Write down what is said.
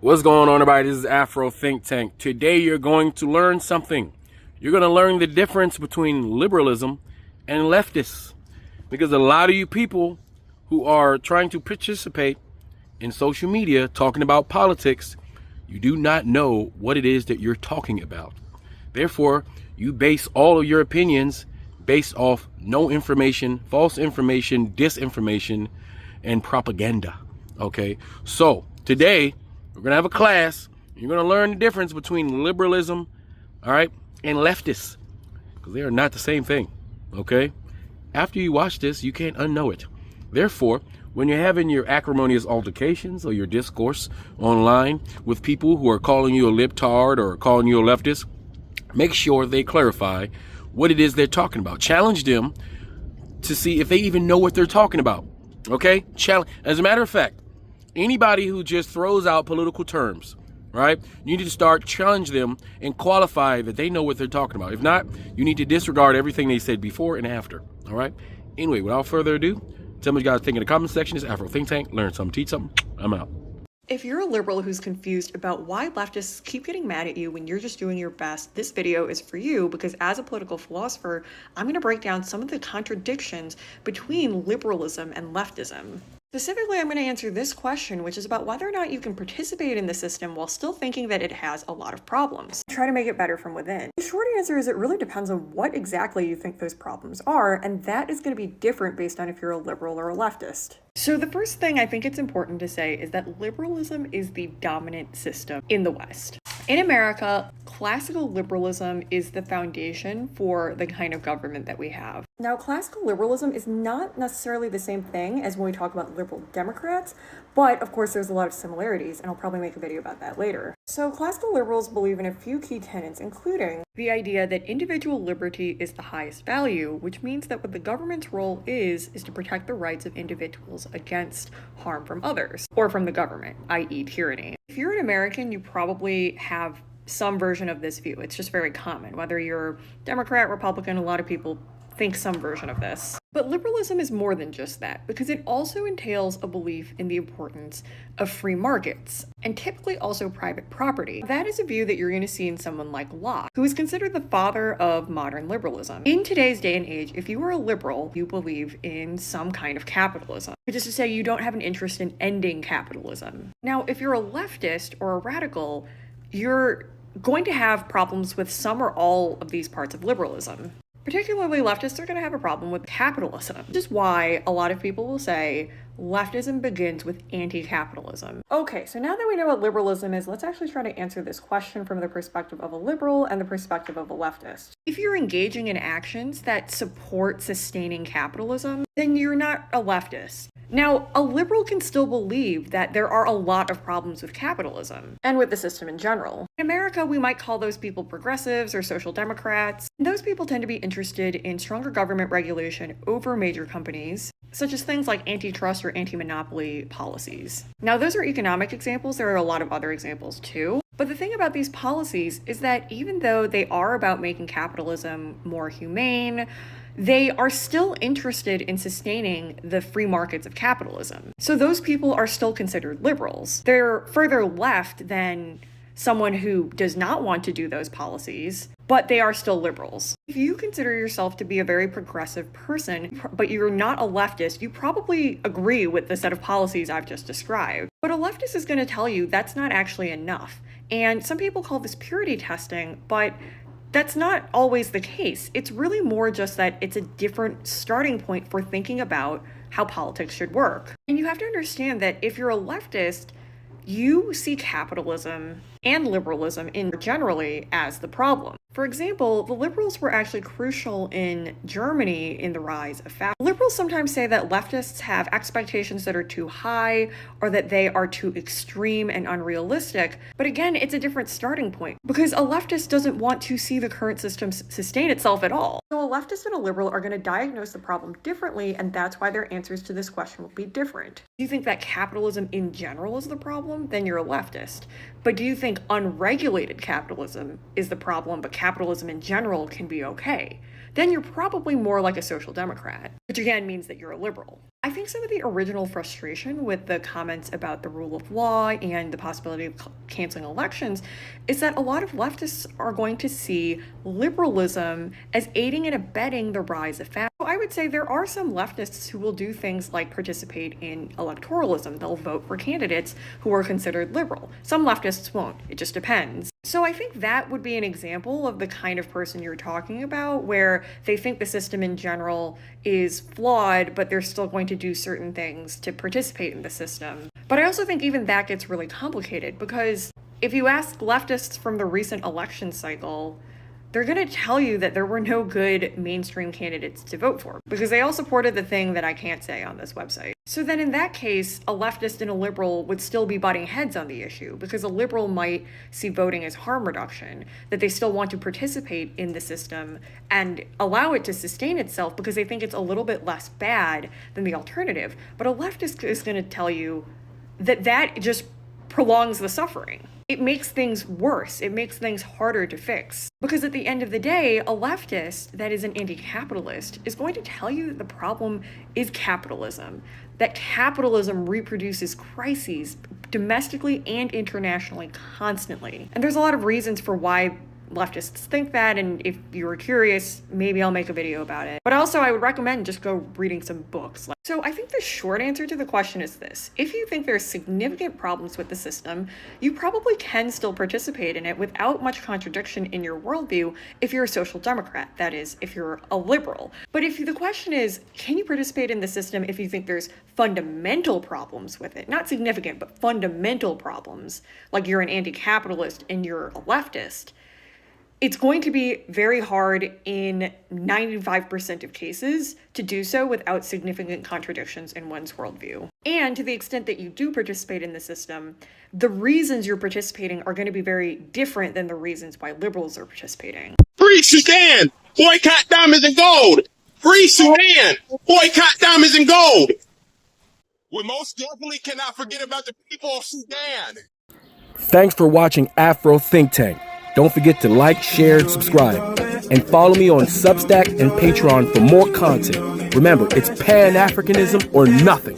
What's going on, everybody? This is Afro Think Tank. Today you're going to learn something. You're going to learn the difference between liberalism and leftists. Because a lot of you people who are trying to participate in social media talking about politics, you do not know what it is that you're talking about. Therefore, you base all of your opinions based off no information, false information, disinformation, and propaganda. Okay, so today we're going to have a class. You're going to learn the difference between liberalism, all right, and leftists, because they are not the same thing, okay? After you watch this, you can't unknow it. Therefore, when you're having your acrimonious altercations or your discourse online with people who are calling you a libtard or calling you a leftist, make sure they clarify what it is they're talking about. Challenge them to see if they even know what they're talking about, okay? As a matter of fact, anybody who just throws out political terms, right? You need to start challenge them and qualify that they know what they're talking about. If not, you need to disregard everything they said before and after. All right. Anyway, without further ado, tell me what you guys think in the comment section. It's Afro Think Tank. Learn something, teach something. I'm out. If you're a liberal who's confused about why leftists keep getting mad at you when you're just doing your best, this video is for you, because as a political philosopher, I'm going to break down some of the contradictions between liberalism and leftism. Specifically, I'm going to answer this question, which is about whether or not you can participate in the system while still thinking that it has a lot of problems. Try to make it better from within. The short answer is it really depends on what exactly you think those problems are, and that is going to be different based on if you're a liberal or a leftist. So the first thing I think it's important to say is that liberalism is the dominant system in the West. In America, classical liberalism is the foundation for the kind of government that we have. Now, classical liberalism is not necessarily the same thing as when we talk about liberal Democrats, but of course there's a lot of similarities, and I'll probably make a video about that later. So classical liberals believe in a few key tenets, including the idea that individual liberty is the highest value, which means that what the government's role is to protect the rights of individuals against harm from others, or from the government, i.e. tyranny. If you're an American, you probably have some version of this view. It's just very common. Whether you're Democrat, Republican, a lot of people think some version of this. But liberalism is more than just that, because it also entails a belief in the importance of free markets, and typically also private property. That is a view that you're going to see in someone like Locke, who is considered the father of modern liberalism. In today's day and age, if you are a liberal, you believe in some kind of capitalism, which is to say you don't have an interest in ending capitalism. Now, if you're a leftist or a radical, you're going to have problems with some or all of these parts of liberalism. Particularly leftists are going to have a problem with capitalism, which is why a lot of people will say leftism begins with anti-capitalism. Okay, so now that we know what liberalism is, let's actually try to answer this question from the perspective of a liberal and the perspective of a leftist. If you're engaging in actions that support sustaining capitalism, then you're not a leftist. Now, a liberal can still believe that there are a lot of problems with capitalism, and with the system in general. In America, we might call those people progressives or social democrats. Those people tend to be interested in stronger government regulation over major companies, such as things like antitrust or anti-monopoly policies. Now, those are economic examples. There are a lot of other examples too. But the thing about these policies is that even though they are about making capitalism more humane, they are still interested in sustaining the free markets of capitalism. So those people are still considered liberals. They're further left than someone who does not want to do those policies, but they are still liberals. If you consider yourself to be a very progressive person, but you're not a leftist, you probably agree with the set of policies I've just described. But a leftist is going to tell you that's not actually enough. And some people call this purity testing, but that's not always the case. It's really more just that it's a different starting point for thinking about how politics should work. And you have to understand that if you're a leftist, you see capitalism and liberalism in generally as the problem. For example, the liberals were actually crucial in Germany in the rise of fascism. Liberals sometimes say that leftists have expectations that are too high or that they are too extreme and unrealistic. But again, it's a different starting point because a leftist doesn't want to see the current system sustain itself at all. So a leftist and a liberal are going to diagnose the problem differently, and that's why their answers to this question will be different. Do you think that capitalism in general is the problem? Then you're a leftist. But do you think think unregulated capitalism is the problem, but capitalism in general can be okay, then you're probably more like a social democrat, which again means that you're a liberal. I think some of the original frustration with the comments about the rule of law and the possibility of canceling elections is that a lot of leftists are going to see liberalism as aiding and abetting the rise of fascism. I would say there are some leftists who will do things like participate in electoralism. They'll vote for candidates who are considered liberal. Some leftists won't. It just depends. So I think that would be an example of the kind of person you're talking about, where they think the system in general is flawed, but they're still going to do certain things to participate in the system. But I also think even that gets really complicated, because if you ask leftists from the recent election cycle, they're going to tell you that there were no good mainstream candidates to vote for, because they all supported the thing that I can't say on this website. So then in that case, a leftist and a liberal would still be butting heads on the issue, because a liberal might see voting as harm reduction, that they still want to participate in the system and allow it to sustain itself because they think it's a little bit less bad than the alternative. But a leftist is going to tell you that that just prolongs the suffering. It makes things worse. It makes things harder to fix. Because at the end of the day, a leftist that is an anti-capitalist is going to tell you that the problem is capitalism, that capitalism reproduces crises domestically and internationally constantly. And there's a lot of reasons for why leftists think that, and if you were curious, maybe I'll make a video about it. But also I would recommend just go reading some books. So I think the short answer to the question is this: if you think there's significant problems with the system, you probably can still participate in it without much contradiction in your worldview if you're a social democrat, that is, if you're a liberal. But if the question is, can you participate in the system if you think there's fundamental problems with it, not significant, but fundamental problems, like you're an anti-capitalist and you're a leftist, it's going to be very hard in 95% of cases to do so without significant contradictions in one's worldview. And to the extent that you do participate in the system, the reasons you're participating are going to be very different than the reasons why liberals are participating. Free Sudan! Boycott diamonds and gold! Free Sudan! Boycott diamonds and gold! We most definitely cannot forget about the people of Sudan! Thanks for watching Afro Think Tank. Don't forget to like, share, and subscribe. And follow me on Substack and Patreon for more content. Remember, it's Pan-Africanism or nothing.